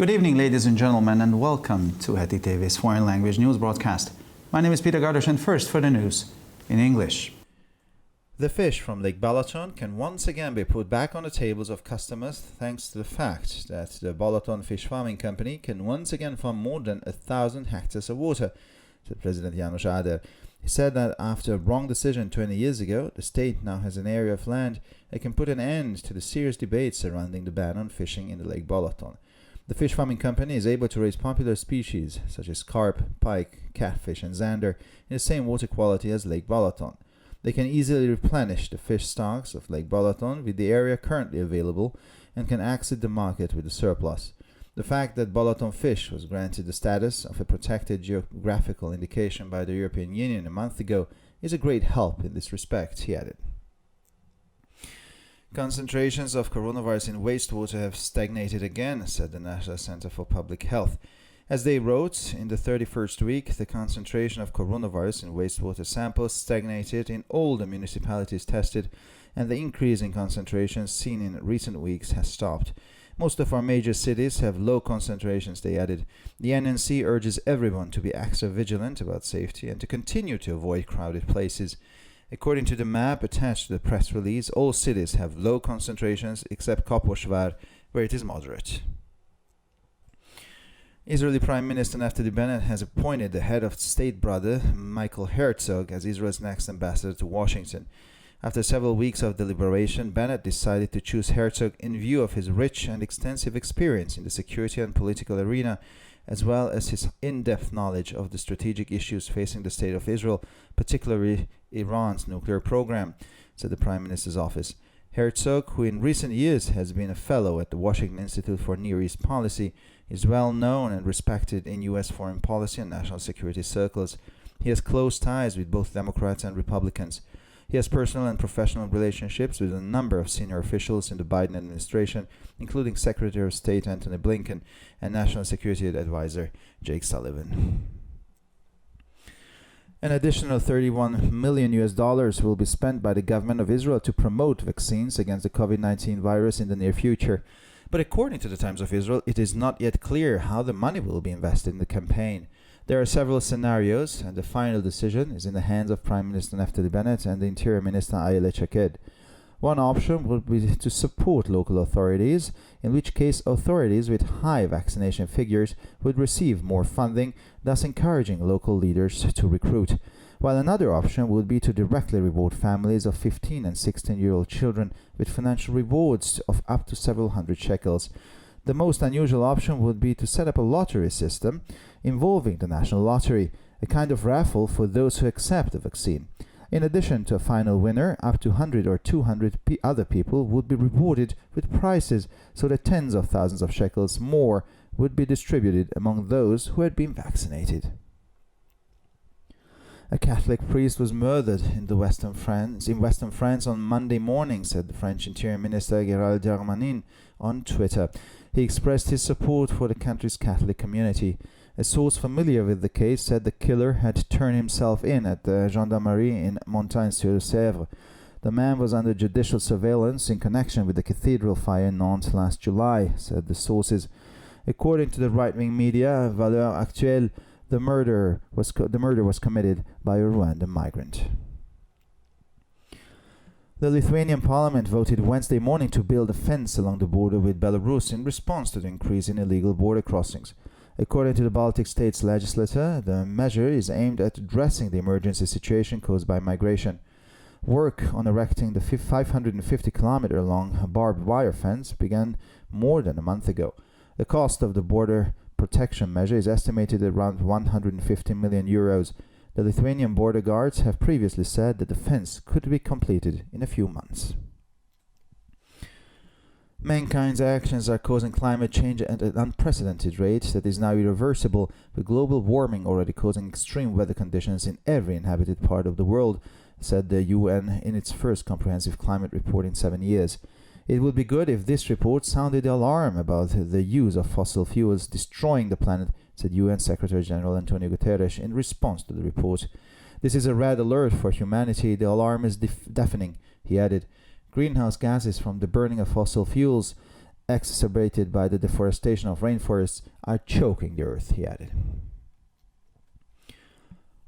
Good evening, ladies and gentlemen, and welcome to Heti TV's foreign language news broadcast. My name is Peter Gardosh, and first for the news in English. The fish from Lake Balaton can once again be put back on the tables of customers thanks to the fact that the Balaton Fish Farming Company can once again farm more than 1,000 hectares of water, said President János Áder. He said that after a wrong decision 20 years ago, the state now has an area of land that can put an end to the serious debate surrounding the ban on fishing in the Lake Balaton. The fish farming company is able to raise popular species such as carp, pike, catfish and zander in the same water quality as Lake Balaton. They can easily replenish the fish stocks of Lake Balaton with the area currently available and can exit the market with a surplus. The fact that Balaton fish was granted the status of a protected geographical indication by the European Union a month ago is a great help in this respect, he added. Concentrations of coronavirus in wastewater have stagnated again, said the National Center for Public Health. As they wrote, in the 31st week, the concentration of coronavirus in wastewater samples stagnated in all the municipalities tested, and the increase in concentrations seen in recent weeks has stopped. Most of our major cities have low concentrations, they added. The NNC urges everyone to be extra vigilant about safety and to continue to avoid crowded places. According to the map attached to the press release, all cities have low concentrations except Kaposvár, where it is moderate. Israeli Prime Minister Naftali Bennett has appointed the head of state brother, Michael Herzog, as Israel's next ambassador to Washington. After several weeks of deliberation, Bennett decided to choose Herzog in view of his rich and extensive experience in the security and political arena, as well as his in-depth knowledge of the strategic issues facing the State of Israel, particularly Iran's nuclear program, said the Prime Minister's office. Herzog, who in recent years has been a fellow at the Washington Institute for Near East Policy, is well known and respected in U.S. foreign policy and national security circles. He has close ties with both Democrats and Republicans. He has personal and professional relationships with a number of senior officials in the Biden administration, including Secretary of State Antony Blinken and National Security Advisor Jake Sullivan. An additional $31 million will be spent by the government of Israel to promote vaccines against the COVID-19 virus in the near future. But according to the Times of Israel, it is not yet clear how the money will be invested in the campaign. There are several scenarios, and the final decision is in the hands of Prime Minister Naftali Bennett and the Interior Minister Ayelet Shaked. One option would be to support local authorities, in which case authorities with high vaccination figures would receive more funding, thus encouraging local leaders to recruit. While another option would be to directly reward families of 15 and 16-year-old children with financial rewards of up to several hundred shekels. The most unusual option would be to set up a lottery system involving the National Lottery, a kind of raffle for those who accept the vaccine. In addition to a final winner, up to 100 or 200 other people would be rewarded with prizes so that tens of thousands of shekels more would be distributed among those who had been vaccinated. A Catholic priest was murdered in Western France on Monday morning, said the French Interior Minister Gérald Darmanin on Twitter. He expressed his support for the country's Catholic community. A source familiar with the case said the killer had turned himself in at the gendarmerie in Montagne-sur-Sèvre. The man was under judicial surveillance in connection with the cathedral fire in Nantes last July, said the sources. According to the right-wing media, Valeurs Actuelles, the murder was committed by a Rwandan migrant. The Lithuanian parliament voted Wednesday morning to build a fence along the border with Belarus in response to the increase in illegal border crossings. According to the Baltic states legislature, the measure is aimed at addressing the emergency situation caused by migration. Work on erecting the 550-kilometer-long barbed wire fence began more than a month ago. The cost of the border protection measure is estimated at around 150 million euros. The Lithuanian border guards have previously said that the fence could be completed in a few months. Mankind's actions are causing climate change at an unprecedented rate that is now irreversible, with global warming already causing extreme weather conditions in every inhabited part of the world, said the UN in its first comprehensive climate report in 7 years. It would be good if this report sounded the alarm about the use of fossil fuels destroying the planet, said UN Secretary General Antonio Guterres in response to the report. This is a red alert for humanity. The alarm is deafening, he added. Greenhouse gases from the burning of fossil fuels exacerbated by the deforestation of rainforests, are choking the earth, he added.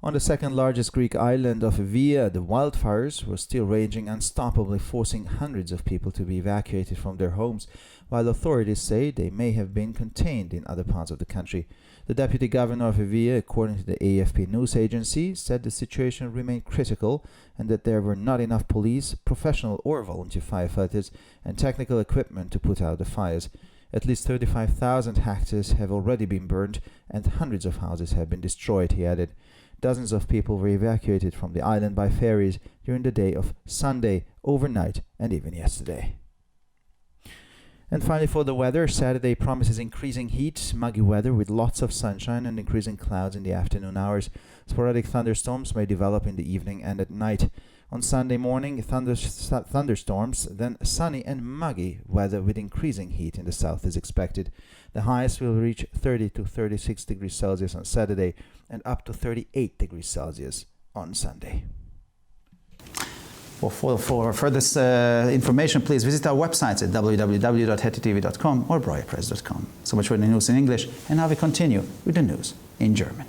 On the second largest Greek island of Evia, the wildfires were still raging unstoppably, forcing hundreds of people to be evacuated from their homes, while authorities say they may have been contained in other parts of the country. The deputy governor of Evia, according to the AFP news agency, said the situation remained critical and that there were not enough police, professional or volunteer firefighters, and technical equipment to put out the fires. At least 35,000 hectares have already been burned and hundreds of houses have been destroyed, he added. Dozens of people were evacuated from the island by ferries during the day of Sunday, overnight, and even yesterday. And finally, for the weather, Saturday promises increasing heat, muggy weather with lots of sunshine and increasing clouds in the afternoon hours. Sporadic thunderstorms may develop in the evening and at night. On Sunday morning, thunderstorms, then sunny and muggy weather with increasing heat in the south is expected. The highest will reach 30 to 36 degrees Celsius on Saturday and up to 38 degrees Celsius on Sunday. Well, for further information, please visit our websites at www.hettytv.com or breuerpress.com. So much for the news in English, and now we continue with the news in German.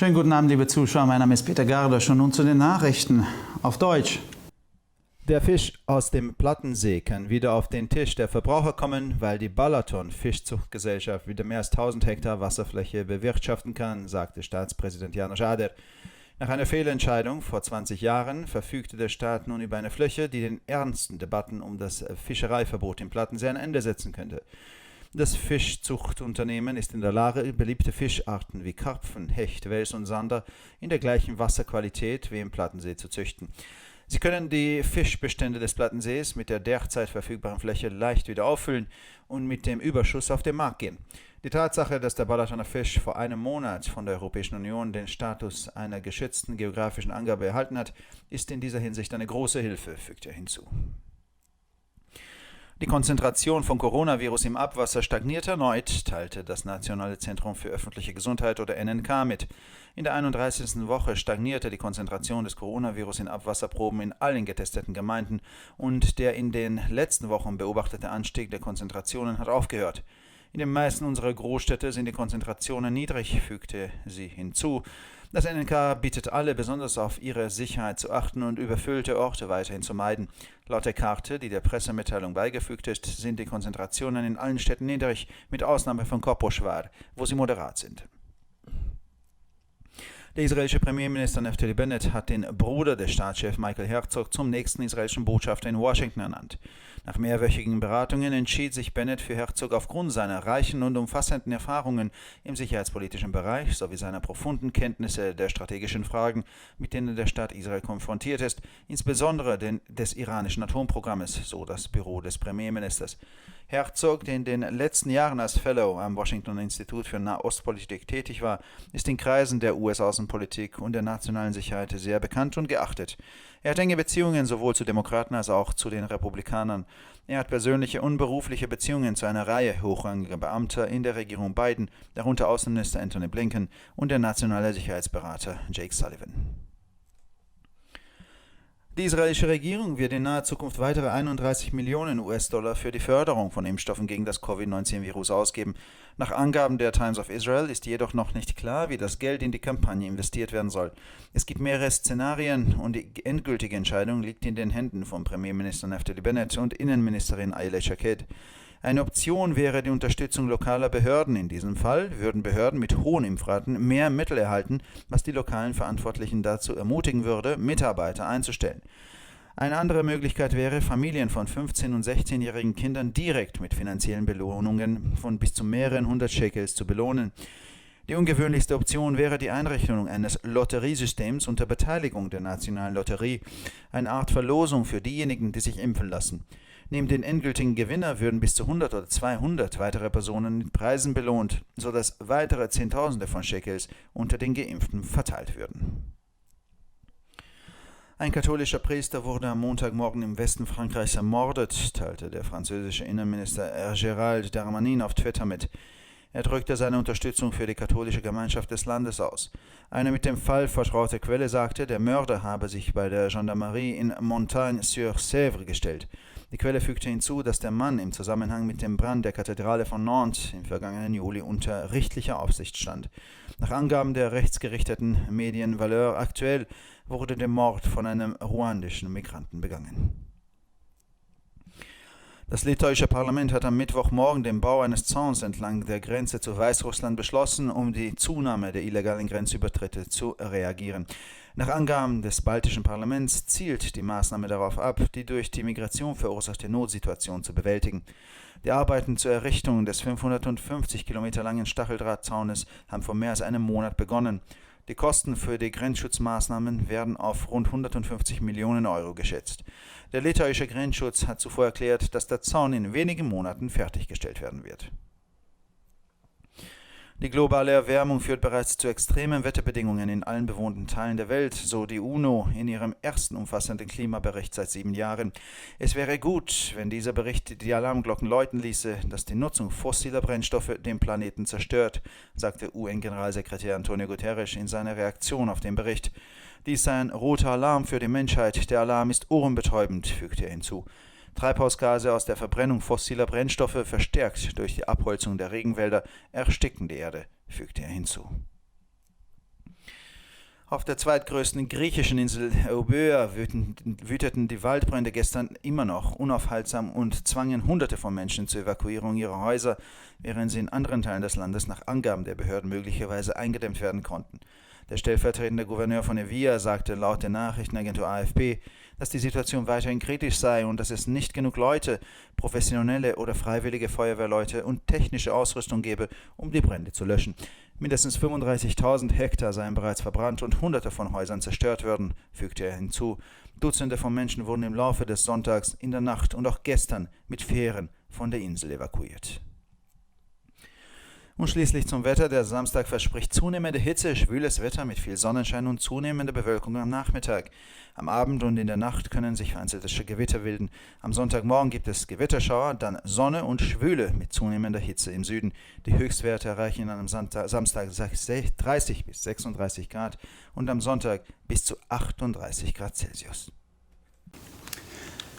Schönen guten Abend, liebe Zuschauer. Mein Name ist Peter Gardosch und nun zu den Nachrichten auf Deutsch. Der Fisch aus dem Plattensee kann wieder auf den Tisch der Verbraucher kommen, weil die Balaton Fischzuchtgesellschaft wieder mehr als 1000 Hektar Wasserfläche bewirtschaften kann, sagte Staatspräsident János Áder. Nach einer Fehlentscheidung vor 20 Jahren verfügte der Staat nun über eine Fläche, die den ernsten Debatten um das Fischereiverbot im Plattensee ein Ende setzen könnte. Das Fischzuchtunternehmen ist in der Lage, beliebte Fischarten wie Karpfen, Hecht, Wels und Sander in der gleichen Wasserqualität wie im Plattensee zu züchten. Sie können die Fischbestände des Plattensees mit der derzeit verfügbaren Fläche leicht wieder auffüllen und mit dem Überschuss auf den Markt gehen. Die Tatsache, dass der Balatoner Fisch vor einem Monat von der Europäischen Union den Status einer geschützten geografischen Angabe erhalten hat, ist in dieser Hinsicht eine große Hilfe, fügt er hinzu. Die Konzentration von Coronavirus im Abwasser stagniert erneut, teilte das Nationale Zentrum für öffentliche Gesundheit oder NNK mit. In der 31. Woche stagnierte die Konzentration des Coronavirus in Abwasserproben in allen getesteten Gemeinden und der in den letzten Wochen beobachtete Anstieg der Konzentrationen hat aufgehört. In den meisten unserer Großstädte sind die Konzentrationen niedrig, fügte sie hinzu. Das NNK bittet alle, besonders auf ihre Sicherheit zu achten und überfüllte Orte weiterhin zu meiden. Laut der Karte, die der Pressemitteilung beigefügt ist, sind die Konzentrationen in allen Städten niedrig, mit Ausnahme von Kaposvar, wo sie moderat sind. Der israelische Premierminister Naftali Bennett hat den Bruder des Staatschefs Michael Herzog zum nächsten israelischen Botschafter in Washington ernannt. Nach mehrwöchigen Beratungen entschied sich Bennett für Herzog aufgrund seiner reichen und umfassenden Erfahrungen im sicherheitspolitischen Bereich sowie seiner profunden Kenntnisse der strategischen Fragen, mit denen der Staat Israel konfrontiert ist, insbesondere des iranischen Atomprogrammes, so das Büro des Premierministers. Herzog, der in den letzten Jahren als Fellow am Washington Institut für Nahostpolitik tätig war, ist in Kreisen der US-Außenpolitik und der nationalen Sicherheit sehr bekannt und geachtet. Er hat enge Beziehungen sowohl zu Demokraten als auch zu den Republikanern. Er hat persönliche und berufliche Beziehungen zu einer Reihe hochrangiger Beamter in der Regierung Biden, darunter Außenminister Antony Blinken und der nationale Sicherheitsberater Jake Sullivan. Die israelische Regierung wird in naher Zukunft weitere 31 Millionen US-Dollar für die Förderung von Impfstoffen gegen das Covid-19-Virus ausgeben. Nach Angaben der Times of Israel ist jedoch noch nicht klar, wie das Geld in die Kampagne investiert werden soll. Es gibt mehrere Szenarien und die endgültige Entscheidung liegt in den Händen von Premierminister Naftali Bennett und Innenministerin Ayelet Shaked. Eine Option wäre die Unterstützung lokaler Behörden. In diesem Fall würden Behörden mit hohen Impfraten mehr Mittel erhalten, was die lokalen Verantwortlichen dazu ermutigen würde, Mitarbeiter einzustellen. Eine andere Möglichkeit wäre, Familien von 15- und 16-jährigen Kindern direkt mit finanziellen Belohnungen von bis zu mehreren 100 Shekels zu belohnen. Die ungewöhnlichste Option wäre die Einrichtung eines Lotteriesystems unter Beteiligung der Nationalen Lotterie, eine Art Verlosung für diejenigen, die sich impfen lassen. Neben den endgültigen Gewinner würden bis zu 100 oder 200 weitere Personen mit Preisen belohnt, sodass weitere Zehntausende von Shekels unter den Geimpften verteilt würden. Ein katholischer Priester wurde am Montagmorgen im Westen Frankreichs ermordet, teilte der französische Innenminister Gérald Darmanin auf Twitter mit. Er drückte seine Unterstützung für die katholische Gemeinschaft des Landes aus. Eine mit dem Fall vertraute Quelle sagte, der Mörder habe sich bei der Gendarmerie in Montagne-sur-Sèvre gestellt. Die Quelle fügte hinzu, dass der Mann im Zusammenhang mit dem Brand der Kathedrale von Nantes im vergangenen Juli unter richterlicher Aufsicht stand. Nach Angaben der rechtsgerichteten Medien Valeurs Actuelles wurde der Mord von einem ruandischen Migranten begangen. Das litauische Parlament hat am Mittwochmorgen den Bau eines Zauns entlang der Grenze zu Weißrussland beschlossen, um die Zunahme der illegalen Grenzübertritte zu reagieren. Nach Angaben des baltischen Parlaments zielt die Maßnahme darauf ab, die durch die Migration verursachte Notsituation zu bewältigen. Die Arbeiten zur Errichtung des 550 Kilometer langen Stacheldrahtzaunes haben vor mehr als einem Monat begonnen. Die Kosten für die Grenzschutzmaßnahmen werden auf rund 150 Millionen Euro geschätzt. Der litauische Grenzschutz hat zuvor erklärt, dass der Zaun in wenigen Monaten fertiggestellt werden wird. Die globale Erwärmung führt bereits zu extremen Wetterbedingungen in allen bewohnten Teilen der Welt, so die UNO in ihrem ersten umfassenden Klimabericht seit 7 Jahren. Es wäre gut, wenn dieser Bericht die Alarmglocken läuten ließe, dass die Nutzung fossiler Brennstoffe den Planeten zerstört, sagte UN-Generalsekretär Antonio Guterres in seiner Reaktion auf den Bericht. Dies sei ein roter Alarm für die Menschheit. Der Alarm ist ohrenbetäubend, fügte er hinzu. Treibhausgase aus der Verbrennung fossiler Brennstoffe, verstärkt durch die Abholzung der Regenwälder, ersticken die Erde, fügte er hinzu. Auf der zweitgrößten griechischen Insel Euböa wüteten die Waldbrände gestern immer noch unaufhaltsam und zwangen Hunderte von Menschen zur Evakuierung ihrer Häuser, während sie in anderen Teilen des Landes nach Angaben der Behörden möglicherweise eingedämmt werden konnten. Der stellvertretende Gouverneur von Evia sagte laut der Nachrichtenagentur AFP, dass die Situation weiterhin kritisch sei und dass es nicht genug Leute, professionelle oder freiwillige Feuerwehrleute und technische Ausrüstung gebe, um die Brände zu löschen. Mindestens 35.000 Hektar seien bereits verbrannt und Hunderte von Häusern zerstört würden, fügte er hinzu. Dutzende von Menschen wurden im Laufe des Sonntags, in der Nacht und auch gestern mit Fähren von der Insel evakuiert. Und schließlich zum Wetter. Der Samstag verspricht zunehmende Hitze, schwüles Wetter mit viel Sonnenschein und zunehmende Bewölkung am Nachmittag. Am Abend und in der Nacht können sich vereinzelte Gewitter bilden. Am Sonntagmorgen gibt es Gewitterschauer, dann Sonne und Schwüle mit zunehmender Hitze im Süden. Die Höchstwerte erreichen am Samstag 30 bis 36 Grad und am Sonntag bis zu 38 Grad Celsius.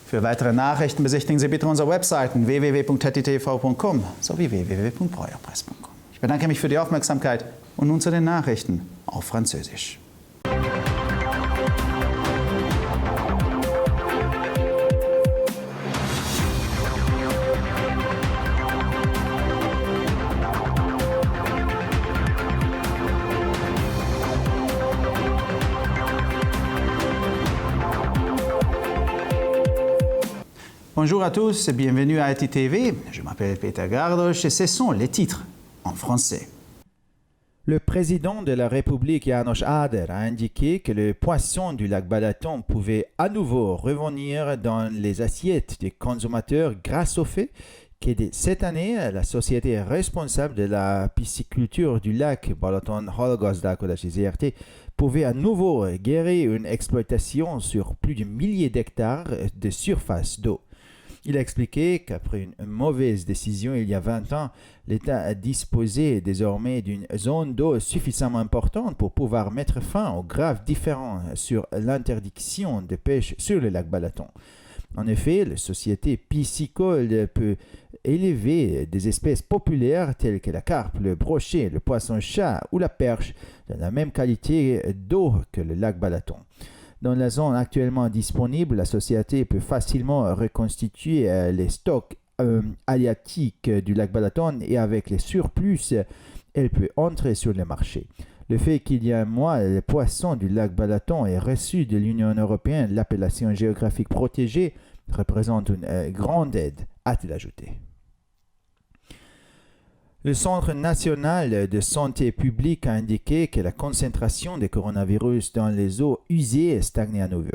Für weitere Nachrichten besichtigen Sie bitte unsere Webseiten www.hettitv.com sowie www.breuerpresse.com. Ich bedanke mich für die Aufmerksamkeit und nun zu den Nachrichten auf Französisch. Bonjour à tous et bienvenue à HettitV. Je m'appelle Peter Gardosh et ce sont les titres en français. Le président de la République, János Áder, a indiqué que le poisson du lac Balaton pouvait à nouveau revenir dans les assiettes des consommateurs grâce au fait que cette année, la société responsable de la pisciculture du lac Balaton Hallgazdálkodási ZRT pouvait à nouveau guérir une exploitation sur plus de milliers d'hectares de surface d'eau. Il a expliqué qu'après une mauvaise décision il y a 20 ans, l'État a disposé désormais d'une zone d'eau suffisamment importante pour pouvoir mettre fin aux graves différends sur l'interdiction de pêche sur le lac Balaton. En effet, la société piscicole peut élever des espèces populaires telles que la carpe, le brochet, le poisson-chat ou la perche dans la même qualité d'eau que le lac Balaton. Dans la zone actuellement disponible, la société peut facilement reconstituer les stocks halieutiques du lac Balaton et avec les surplus, elle peut entrer sur le marché. Le fait qu'il y a un mois, le poisson du lac Balaton ait reçu de l'Union européenne l'appellation géographique protégée représente une grande aide, a-t-il ajouté. Le Centre national de santé publique a indiqué que la concentration de coronavirus dans les eaux usées stagne à nouveau.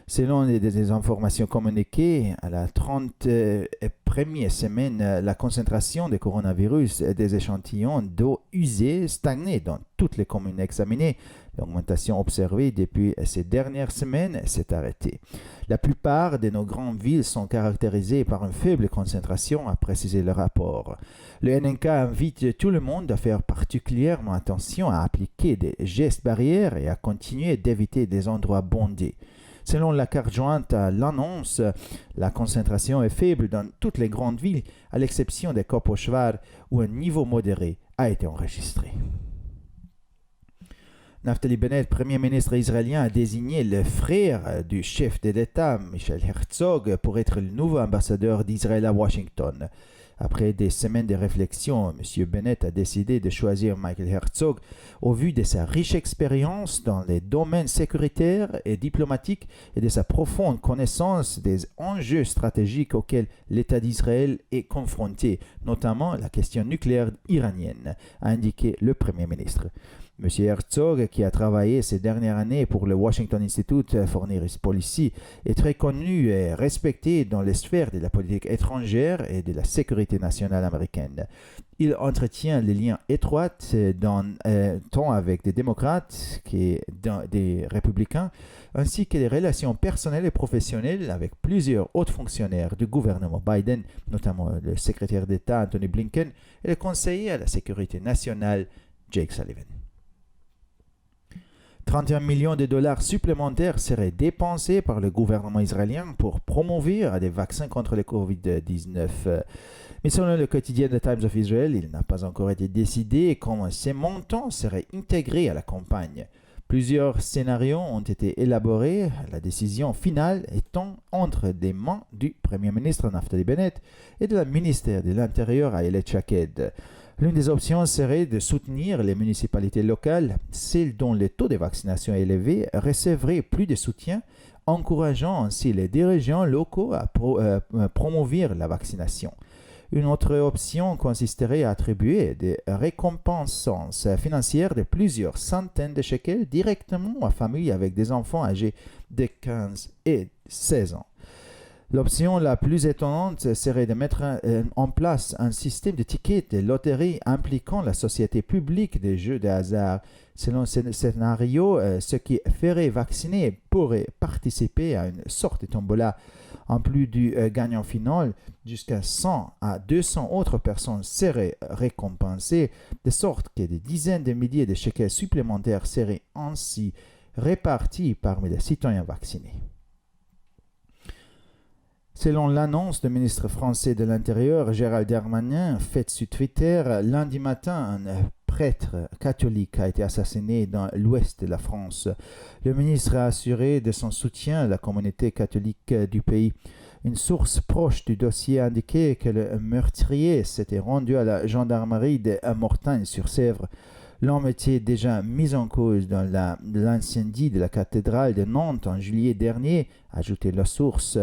Selon des informations communiquées, à la 31e semaine, la concentration de coronavirus des échantillons d'eau usée stagnait dans toutes les communes examinées. L'augmentation observée depuis ces dernières semaines s'est arrêtée. La plupart de nos grandes villes sont caractérisées par une faible concentration, a précisé le rapport. Le NNK invite tout le monde à faire particulièrement attention à appliquer des gestes barrières et à continuer d'éviter des endroits bondés. Selon la carte jointe à l'annonce, la concentration est faible dans toutes les grandes villes, à l'exception de Kopochvar, où un niveau modéré a été enregistré. Naftali Bennett, Premier ministre israélien, a désigné le frère du chef de l'État, Michel Herzog, pour être le nouveau ambassadeur d'Israël à Washington. Après des semaines de réflexion, M. Bennett a décidé de choisir Michael Herzog au vu de sa riche expérience dans les domaines sécuritaires et diplomatiques et de sa profonde connaissance des enjeux stratégiques auxquels l'État d'Israël est confronté, notamment la question nucléaire iranienne, a indiqué le Premier ministre. M. Herzog, qui a travaillé ces dernières années pour le Washington Institute for Near East Policy, est très connu et respecté dans les sphères de la politique étrangère et de la sécurité nationale américaine. Il entretient des liens étroits tant avec des démocrates que des républicains, ainsi que des relations personnelles et professionnelles avec plusieurs hauts fonctionnaires du gouvernement Biden, notamment le secrétaire d'État Anthony Blinken et le conseiller à la sécurité nationale Jake Sullivan. 31 millions de dollars supplémentaires seraient dépensés par le gouvernement israélien pour promouvoir des vaccins contre le Covid-19. Mais selon le quotidien The Times of Israel, il n'a pas encore été décidé comment ces montants seraient intégrés à la campagne. Plusieurs scénarios ont été élaborés, la décision finale étant entre les mains du Premier ministre Naftali Bennett et de la ministre de l'Intérieur Ayelet Shaked. L'une des options serait de soutenir les municipalités locales, celles dont le taux de vaccination est élevé, recevraient plus de soutien, encourageant ainsi les dirigeants locaux à promouvoir la vaccination. Une autre option consisterait à attribuer des récompenses financières de plusieurs centaines de shekels directement aux familles avec des enfants âgés de 15 et 16 ans. L'option la plus étonnante serait de mettre en place un système de tickets de loterie impliquant la société publique des jeux de hasard. Selon ce scénario, ceux qui feraient vacciner pourraient participer à une sorte de tombola. En plus du gagnant final, jusqu'à 100 à 200 autres personnes seraient récompensées, de sorte que des dizaines de milliers de shekels supplémentaires seraient ainsi répartis parmi les citoyens vaccinés. Selon l'annonce du ministre français de l'Intérieur, Gérald Darmanin, faite sur Twitter, lundi matin, un prêtre catholique a été assassiné dans l'ouest de la France. Le ministre a assuré de son soutien à la communauté catholique du pays. Une source proche du dossier a indiqué que le meurtrier s'était rendu à la gendarmerie de Mortagne-sur-Sèvre. L'homme était déjà mis en cause dans l'incendie de la cathédrale de Nantes en juillet dernier, a ajouté la source.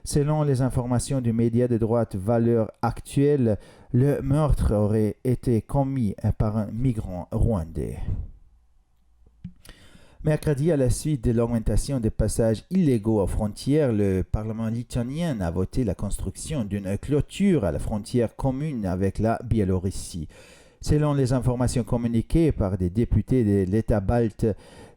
Selon les informations du média de droite Valeurs Actuelles, le meurtre aurait été commis par un migrant rwandais. Mercredi, à la suite de l'augmentation des passages illégaux aux frontières, le Parlement lituanien a voté la construction d'une clôture à la frontière commune avec la Biélorussie. Selon les informations communiquées par des députés de l'État balte,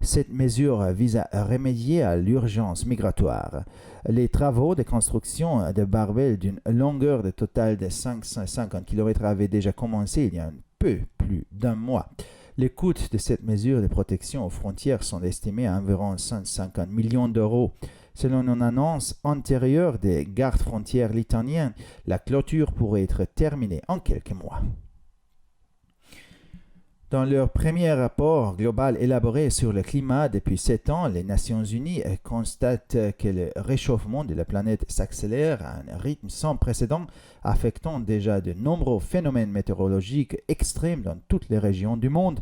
cette mesure vise à remédier à l'urgence migratoire. Les travaux de construction de barbelles d'une longueur de totale de 550 km avaient déjà commencé il y a un peu plus d'un mois. Les coûts de cette mesure de protection aux frontières sont estimés à environ 150 millions d'euros. Selon une annonce antérieure des gardes frontières lituaniens, la clôture pourrait être terminée en quelques mois. Dans leur premier rapport global élaboré sur le climat depuis 7 ans, les Nations Unies constatent que le réchauffement de la planète s'accélère à un rythme sans précédent, affectant déjà de nombreux phénomènes météorologiques extrêmes dans toutes les régions du monde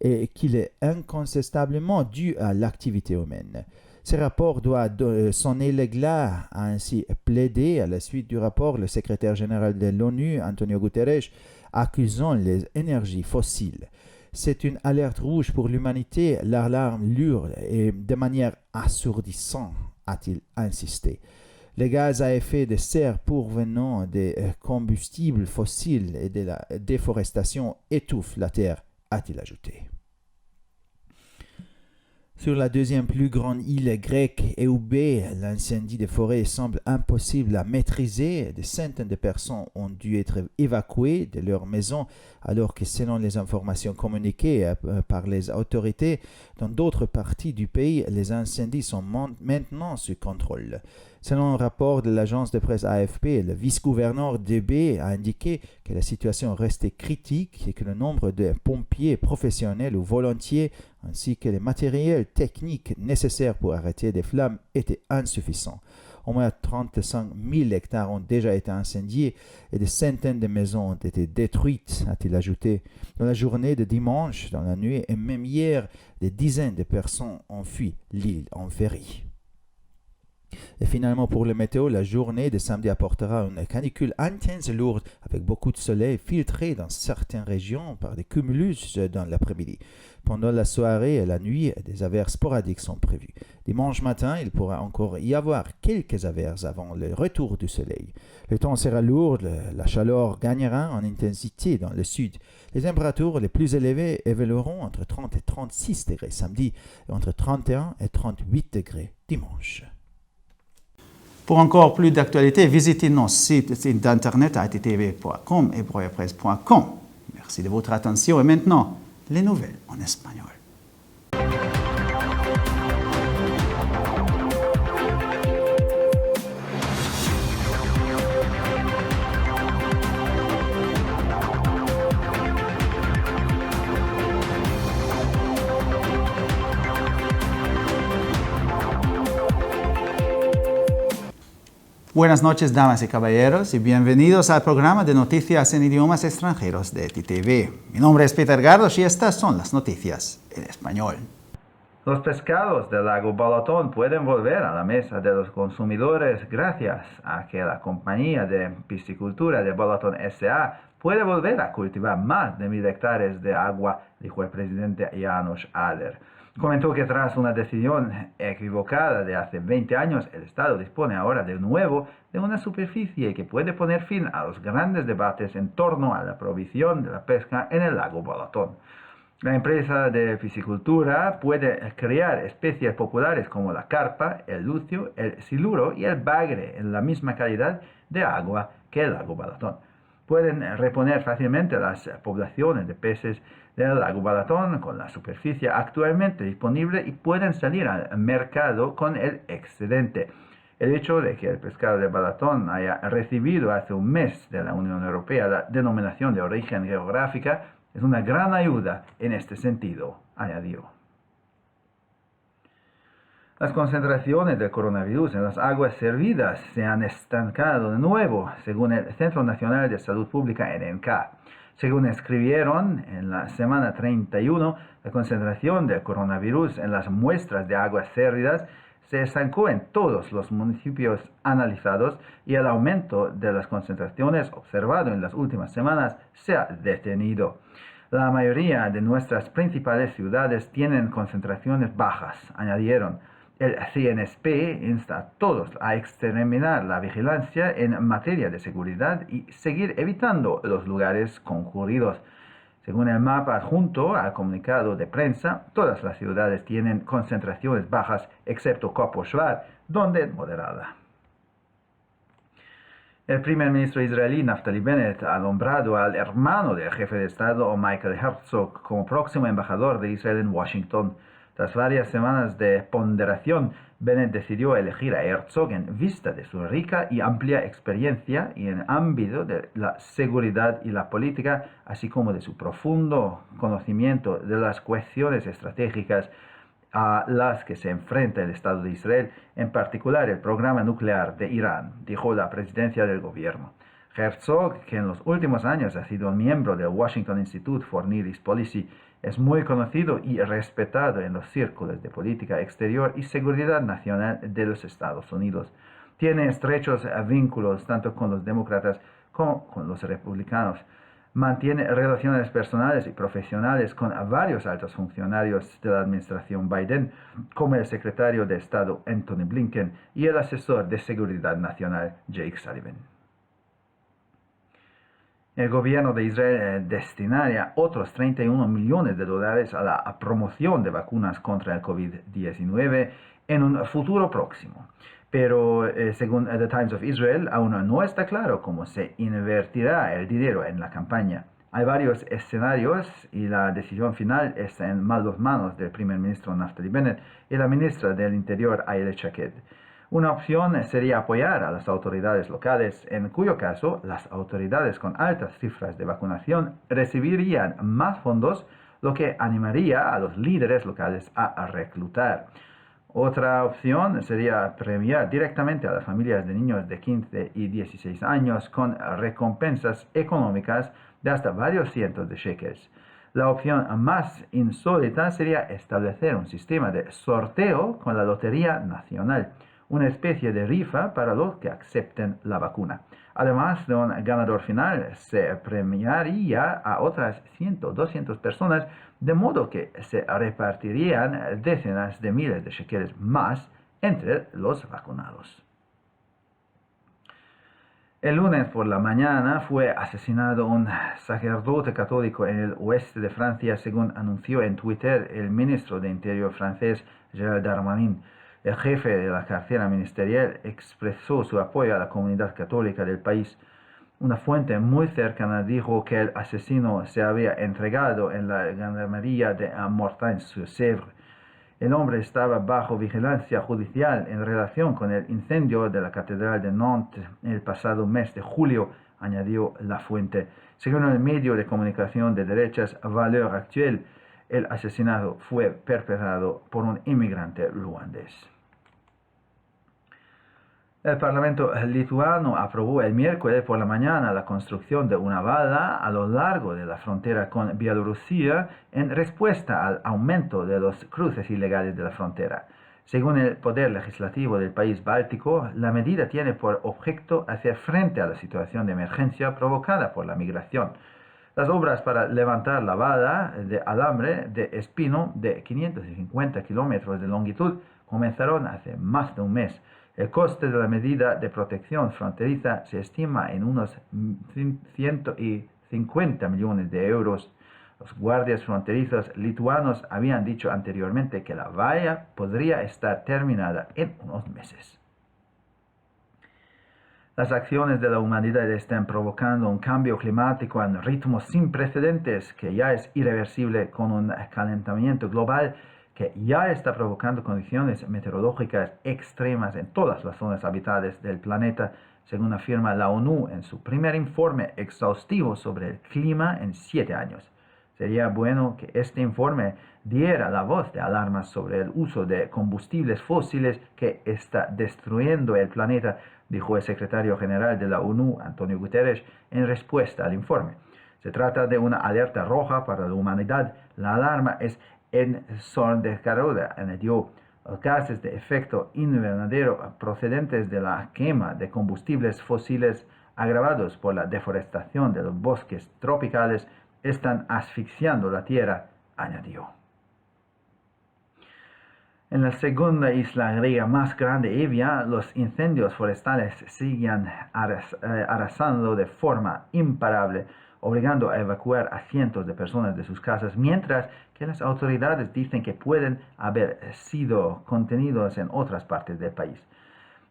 et qu'il est incontestablement dû à l'activité humaine. Ce rapport doit sonner le glas, a ainsi plaidé à la suite du rapport le secrétaire général de l'ONU, Antonio Guterres, accusant les énergies fossiles. C'est une alerte rouge pour l'humanité, l'alarme hurle et de manière assourdissante, a-t-il insisté. Les gaz à effet de serre provenant des combustibles fossiles et de la déforestation étouffent la terre, a-t-il ajouté. Sur la deuxième plus grande île grecque, Eubée, l'incendie de forêt semble impossible à maîtriser. Des centaines de personnes ont dû être évacuées de leur maison, alors que selon les informations communiquées par les autorités, dans d'autres parties du pays, les incendies sont maintenant sous contrôle. Selon un rapport de l'agence de presse AFP, le vice-gouverneur d'Eubée a indiqué que la situation restait critique et que le nombre de pompiers professionnels ou volontiers ainsi que les matériels techniques nécessaires pour arrêter des flammes étaient insuffisants. Au moins 35 000 hectares ont déjà été incendiés et des centaines de maisons ont été détruites, a-t-il ajouté. Dans la journée de dimanche, dans la nuit et même hier, des dizaines de personnes ont fui l'île en ferry. Et finalement, pour le météo, la journée de samedi apportera une canicule intense et lourde avec beaucoup de soleil filtré dans certaines régions par des cumulus dans l'après-midi. Pendant la soirée et la nuit, des averses sporadiques sont prévues. Dimanche matin, il pourra encore y avoir quelques averses avant le retour du soleil. Le temps sera lourd, la chaleur gagnera en intensité dans le sud. Les températures les plus élevées évolueront entre 30 et 36 degrés samedi et entre 31 et 38 degrés dimanche. Pour encore plus d'actualités, visitez nos sites d'internet htv.com et broyapresse.com. Merci de votre attention et maintenant, les nouvelles en espagnol. Buenas noches, damas y caballeros, y bienvenidos al programa de noticias en idiomas extranjeros de ETV. Mi nombre es Peter Gardos y estas son las noticias en español. Los pescados del lago Balatón pueden volver a la mesa de los consumidores gracias a que la compañía de piscicultura de Balatón S.A. puede volver a cultivar más de 1.000 hectáreas de agua, dijo el presidente János Áder. Comentó que tras una decisión equivocada de hace 20 años, el Estado dispone ahora de nuevo de una superficie que puede poner fin a los grandes debates en torno a la prohibición de la pesca en el lago Balatón. La empresa de piscicultura puede crear especies populares como la carpa, el lucio, el siluro y el bagre en la misma calidad de agua que el lago Balatón. Pueden reponer fácilmente las poblaciones de peces del lago Balatón con la superficie actualmente disponible y pueden salir al mercado con el excedente. El hecho de que el pescado de Balatón haya recibido hace un mes de la Unión Europea la denominación de origen geográfica es una gran ayuda en este sentido, añadió. Las concentraciones del coronavirus en las aguas servidas se han estancado de nuevo, según el Centro Nacional de Salud Pública (ENCA). Según escribieron en la semana 31, la concentración del coronavirus en las muestras de aguas servidas se estancó en todos los municipios analizados y el aumento de las concentraciones observado en las últimas semanas se ha detenido. La mayoría de nuestras principales ciudades tienen concentraciones bajas, añadieron. El CNSP insta a todos a exterminar la vigilancia en materia de seguridad y seguir evitando los lugares concurridos. Según el mapa adjunto al comunicado de prensa, todas las ciudades tienen concentraciones bajas, excepto Kopo-Shvar, donde es moderada. El primer ministro israelí Naftali Bennett ha nombrado al hermano del jefe de Estado, Michael Herzog, como próximo embajador de Israel en Washington. Tras varias semanas de ponderación, Bennett decidió elegir a Herzog en vista de su rica y amplia experiencia y en el ámbito de la seguridad y la política, así como de su profundo conocimiento de las cuestiones estratégicas a las que se enfrenta el Estado de Israel, en particular el programa nuclear de Irán, dijo la presidencia del gobierno. Herzog, que en los últimos años ha sido miembro del Washington Institute for Near East Policy, es muy conocido y respetado en los círculos de política exterior y seguridad nacional de los Estados Unidos. Tiene estrechos vínculos tanto con los demócratas como con los republicanos. mantiene relaciones personales y profesionales con varios altos funcionarios de la administración Biden, como el secretario de Estado Antony Blinken y el asesor de Seguridad Nacional Jake Sullivan. El gobierno de Israel destinaría otros 31 millones de dólares a la promoción de vacunas contra el COVID-19 en un futuro próximo. Pero según The Times of Israel, aún no está claro cómo se invertirá el dinero en la campaña. Hay varios escenarios y la decisión final está en las manos del primer ministro Naftali Bennett y la ministra del Interior Ayelet Shaked. Una opción sería apoyar a las autoridades locales, en cuyo caso las autoridades con altas cifras de vacunación recibirían más fondos, lo que animaría a los líderes locales a reclutar. Otra opción sería premiar directamente a las familias de niños de 15 y 16 años con recompensas económicas de hasta varios cientos de shekels. La opción más insólita sería establecer un sistema de sorteo con la Lotería Nacional, una especie de rifa para los que acepten la vacuna. Además de un ganador final, se premiaría a otras 100 o 200 personas, de modo que se repartirían decenas de miles de shekels más entre los vacunados. El lunes por la mañana fue asesinado un sacerdote católico en el oeste de Francia, según anunció en Twitter el ministro de Interior francés Gérald Darmanin. El jefe de la cartera ministerial expresó su apoyo a la comunidad católica del país. Una fuente muy cercana dijo que el asesino se había entregado en la gendarmería de Mortagne-sur-Sèvre. El hombre estaba bajo vigilancia judicial en relación con el incendio de la Catedral de Nantes el pasado mes de julio, añadió la fuente. Según el medio de comunicación de derechas Valeurs Actuelles, el asesinato fue perpetrado por un inmigrante ruandés. El Parlamento lituano aprobó el miércoles por la mañana la construcción de una valla a lo largo de la frontera con Bielorrusia en respuesta al aumento de los cruces ilegales de la frontera. Según el Poder Legislativo del país báltico, la medida tiene por objeto hacer frente a la situación de emergencia provocada por la migración. Las obras para levantar la valla de alambre de espino de 550 kilómetros de longitud comenzaron hace más de un mes. El coste de la medida de protección fronteriza se estima en unos 150 millones de euros. Los guardias fronterizos lituanos habían dicho anteriormente que la valla podría estar terminada en unos meses. Las acciones de la humanidad están provocando un cambio climático en ritmos sin precedentes que ya es irreversible, con un calentamiento global que ya está provocando condiciones meteorológicas extremas en todas las zonas habitables del planeta, según afirma la ONU en su primer informe exhaustivo sobre el clima en 7 años. Sería bueno que este informe diera la voz de alarma sobre el uso de combustibles fósiles que está destruyendo el planeta, dijo el secretario general de la ONU, Antonio Guterres, en respuesta al informe. Se trata de una alerta roja para la humanidad. La alarma es ensordecedora, añadió. Los gases de efecto invernadero procedentes de la quema de combustibles fósiles, agravados por la deforestación de los bosques tropicales, están asfixiando la Tierra, añadió. En la segunda isla griega más grande, Evia, los incendios forestales siguen arrasando de forma imparable, obligando a evacuar a cientos de personas de sus casas, mientras que las autoridades dicen que pueden haber sido contenidos en otras partes del país.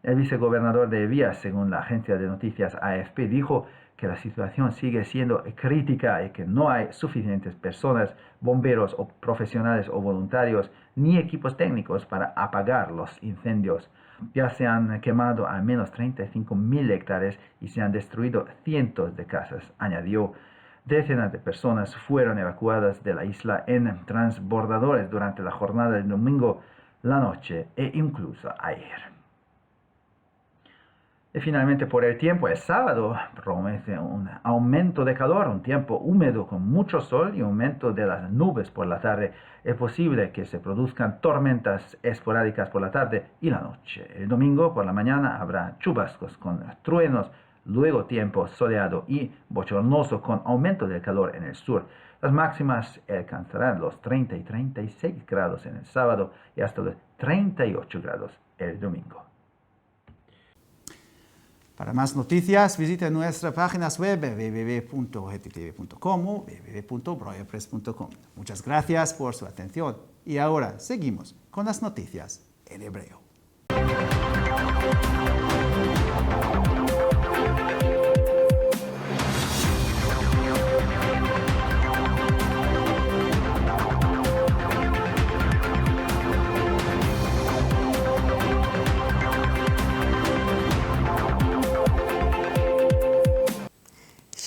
El vicegobernador de Evia, según la agencia de noticias AFP, dijo que la situación sigue siendo crítica y que no hay suficientes personas, bomberos o profesionales o voluntarios, ni equipos técnicos para apagar los incendios. Ya se han quemado al menos 35.000 hectáreas y se han destruido cientos de casas, añadió. Decenas de personas fueron evacuadas de la isla en transbordadores durante la jornada del domingo, la noche e incluso ayer. Y finalmente, por el tiempo, el sábado promete un aumento de calor, un tiempo húmedo con mucho sol y un aumento de las nubes por la tarde. Es posible que se produzcan tormentas esporádicas por la tarde y la noche. El domingo por la mañana habrá chubascos con truenos, luego tiempo soleado y bochornoso con aumento del calor en el sur. Las máximas alcanzarán los 30 y 36 grados en el sábado y hasta los 38 grados el domingo. Para más noticias, visite nuestras páginas web www.hettitv.com o www.broyerpress.com. Muchas gracias por su atención y ahora seguimos con las noticias en hebreo.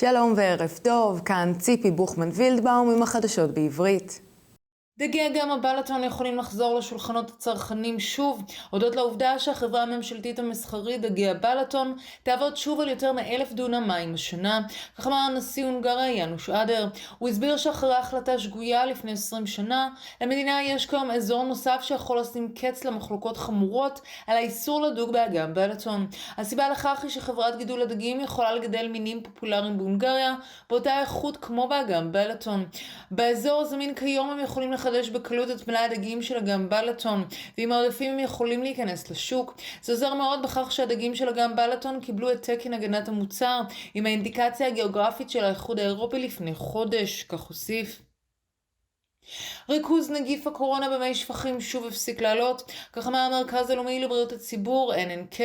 שלום וערב טוב, כאן ציפי בוכמן וילדבאום עם החדשות בעברית. דגי אגם הבלטון יכולים לחזור לשולחנות הצרכנים שוב, הודות לעובדה שהחברה הממשלתית המסחרית דגי הבלטון תעבוד שוב על יותר מ1,000 דונם מים השנה, כך אמר נשיא הונגריה יאנוש אדר. הוא הסביר שאחרי החלטה שגויה לפני 20 שנה, למדינה יש כיום אזור נוסף שיכול לשים קץ למחלוקות חמורות על האיסור לדוג באגם בלטון. הסיבה לכך היא שחברת גידול הדגים יכולה לגדל מינים פופולריים בהונגריה, באותה איכות כמו באגם בלטון. באזור הזמין כיום הם יכולים לחדש בקלות את מלאי הדגים של אגם בלטון, ועם העודפים הם יכולים להיכנס לשוק. זה עוזר מאוד בכך שהדגים של אגם בלטון קיבלו את תקן הגנת המוצר, עם האינדיקציה הגיאוגרפית של האיחוד האירופי לפני חודש, כך הוסיף. ריכוז נגיף הקורונה במי שפכים שוב הפסיק לעלות, כך אמר המרכז הלאומי לבריאות הציבור, NNK.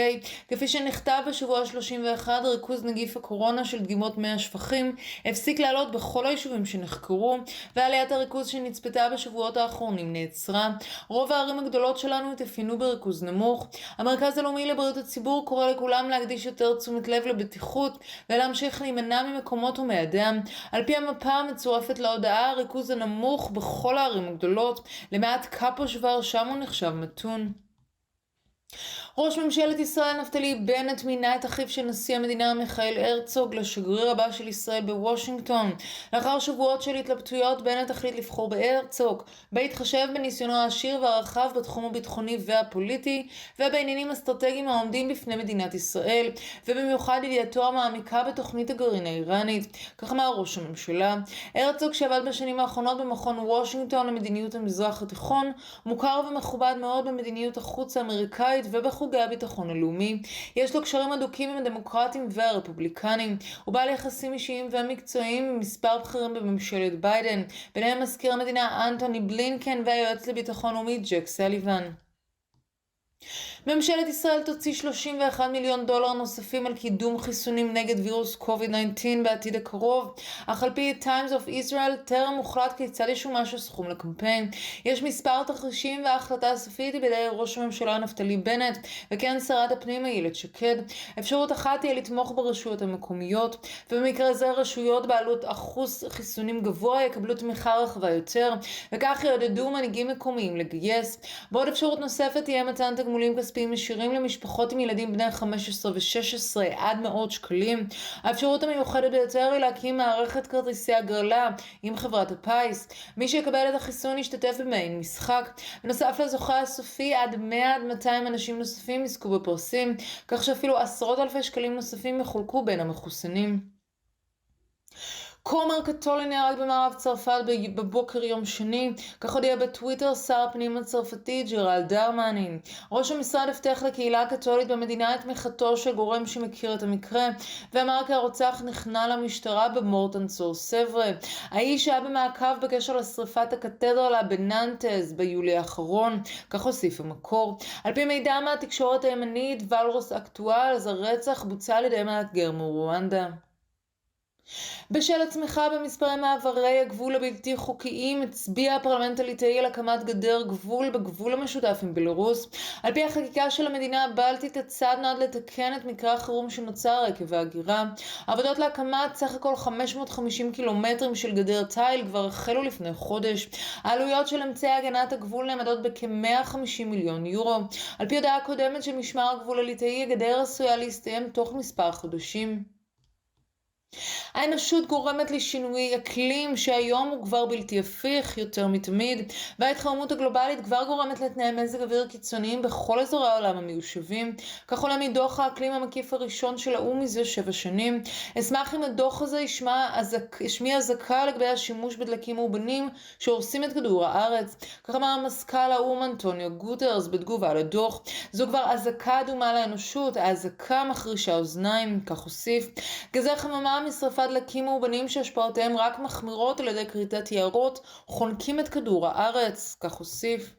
כפי שנכתב בשבוע 31, ריכוז נגיף הקורונה של דגימות מי השפכים הפסיק לעלות בכל היישובים שנחקרו, ועליית הריכוז שנצפתה בשבועות האחרונים נעצרה. רוב הערים הגדולות שלנו התאפיינו בריכוז נמוך. המרכז הלאומי לבריאות הציבור קורא לכולם להקדיש יותר תשומת לב לבטיחות ולהמשיך להימנע ממקומות ומי אדם. על פי המפה המצורפת להודעה, הריכוז הנמוך בכל הערים הגדולות, למעט קאפוש ורשה הוא נחשב מתון. ראש ממשלת ישראל נפתלי בנט מינה את אחיו של נשיא המדינה מיכאל הרצוג לשגריר הבא של ישראל בוושינגטון. לאחר שבועות של התלבטויות, בנט החליט לבחור בהרצוג, בהתחשב בניסיונו העשיר והרחב בתחום הביטחוני והפוליטי ובעניינים אסטרטגיים העומדים בפני מדינת ישראל, ובמיוחד ידיעתו המעמיקה בתוכנית הגרעין האיראנית, כך אמר ראש הממשלה. הרצוג, שעבד בשנים האחרונות במכון וושינגטון למדיניות המזרח התיכון, מוכר ומכובד מאוד במדיניות החוץ האמריקאית ובחוגי הביטחון הלאומי. יש לו קשרים הדוקים עם הדמוקרטים והרפובליקנים. הוא בעל יחסים אישיים ומקצועיים עם מספר בכירים בממשלת ביידן, ביניהם מזכיר המדינה אנטוני בלינקן והיועץ לביטחון לאומי ג'ק סליבן. ממשלת ישראל תוציא $31 מיליון נוספים על קידום חיסונים נגד וירוס COVID-19 בעתיד הקרוב, אך על פי Times of Israel טרם מוחלט כיצד ישומש הסכום לקמפיין. יש מספר תרחישים וההחלטה הסופית היא בידי ראש הממשלה נפתלי בנט וכן שרת הפנים איילת שקד. אפשרות אחת היא לתמוך ברשויות המקומיות, ובמקרה זה רשויות בעלות אחוז חיסונים גבוה יקבלו תמיכה רחבה יותר, וכך יעודדו מנהיגים מקומיים לגייס. בעוד אפשרות נוספת תהיה מתן תגמולים כספיים ישירים למשפחות עם ילדים בני 15 ו-16 עד מאות שקלים. האפשרות המיוחדת ביותר היא להקים מערכת כרטיסי הגרלה עם חברת הפיס. מי שיקבל את החיסון ישתתף במעין משחק. בנוסף לזוכה הסופי, עד 100 עד 200 אנשים נוספים יזכו בפרסים, כך שאפילו עשרות אלפי שקלים נוספים יחולקו בין המחוסנים. כומר קתולי נהרג במערב צרפת בבוקר יום שני, כך הודיע בטוויטר שר הפנים הצרפתי ג'רלד דרמאנין. ראש המשרד הבטיח לקהילה הקתולית במדינה את תמיכתו של גורם שמכיר את המקרה, ואמר כי הרוצח נכנע למשטרה במורטנסור סברה. האיש היה במעקב בקשר לשריפת הקתדרלה בננטז ביולי האחרון, כך הוסיף המקור. על פי מידע מהתקשורת הימנית ולרוס אקטואל, אז הרצח בוצע על ידי מאתגר מרואנדה. בשל הצמיחה במספרי מעברי הגבול הבלתי חוקיים, הצביע הפרלמנט הליטאי על הקמת גדר גבול בגבול המשותף עם בלרוס. על פי החקיקה של המדינה הבלטית, הצעד נועד לתקן את מקרה החירום שנוצר עקב ההגירה. העבודות להקמת סך הכל 550 קילומטרים של גדר תיל כבר החלו לפני חודש. העלויות של אמצעי הגנת הגבול נאמדות בכ-150 מיליון יורו. על פי הודעה קודמת של משמר הגבול הליטאי, הגדר עשויה להסתיים תוך מספר חודשים. האנושות גורמת לשינוי אקלים שהיום הוא כבר בלתי הפיך יותר מתמיד, וההתחממות הגלובלית כבר גורמת לתנאי מזג אוויר קיצוניים בכל אזורי העולם המיושבים. כך עולה מדוח האקלים המקיף הראשון של האו"ם מזה 7 שנים. אשמח אם הדוח הזה ישמיע אזעקה לגבי השימוש בדלקים מאובנים שהורסים את כדור הארץ. כך אמר מזכ"ל האו"ם אנטוניו גוטרס בתגובה לדוח. זו כבר אזעקה אדומה לאנושות, האזעקה מחרישה אוזניים, כך הוסיף. גזי חממה משרפת דלקים מאובנים שהשפעותיהם רק מחמירות על ידי כריתת יערות חונקים את כדור הארץ, כך הוסיף.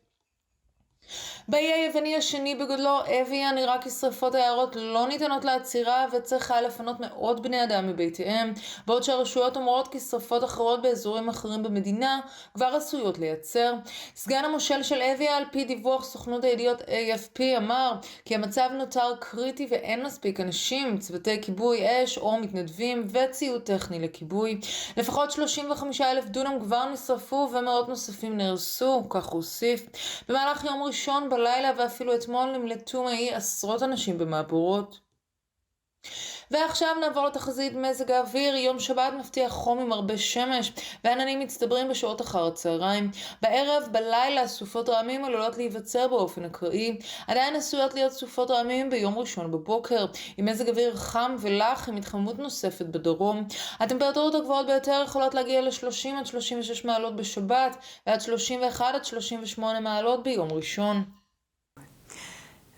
באי היווני השני בגודלו, אביה, נראה כי שריפות היערות לא ניתנות לעצירה וצריכה לפנות מאות בני אדם מבתיהם, בעוד שהרשויות אומרות כי שריפות אחרות באזורים אחרים במדינה כבר עשויות לייצר. סגן המושל של אביה, על פי דיווח סוכנות הידיעות AFP, אמר כי המצב נותר קריטי ואין מספיק אנשים, צוותי כיבוי אש או מתנדבים וציוד טכני לכיבוי. לפחות 35,000 דונם כבר נשרפו ומאות נוספים נהרסו, כך הוסיף. במהלך יום ראשון בלילה ואפילו אתמול נמלטו מהאי עשרות אנשים במעבורות. ועכשיו נעבור לתחזית מזג האוויר. יום שבת מבטיח חום עם הרבה שמש ועננים מצטברים בשעות אחר הצהריים. בערב, בלילה, סופות רעמים עלולות להיווצר באופן אקראי. עדיין עשויות להיות סופות רעמים ביום ראשון בבוקר, עם מזג אוויר חם ולח עם התחממות נוספת בדרום. הטמפרטורות הגבוהות ביותר יכולות להגיע ל-30 עד 36 מעלות בשבת ועד 31 עד 38 מעלות ביום ראשון.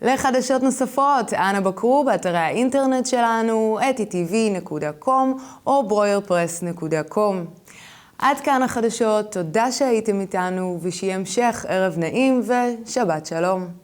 לחדשות נוספות, אנא בקרו באתרי האינטרנט שלנו, etitv.com או broyerpress.com. עד כאן החדשות, תודה שהייתם איתנו ושיהיה המשך ערב נעים ושבת שלום.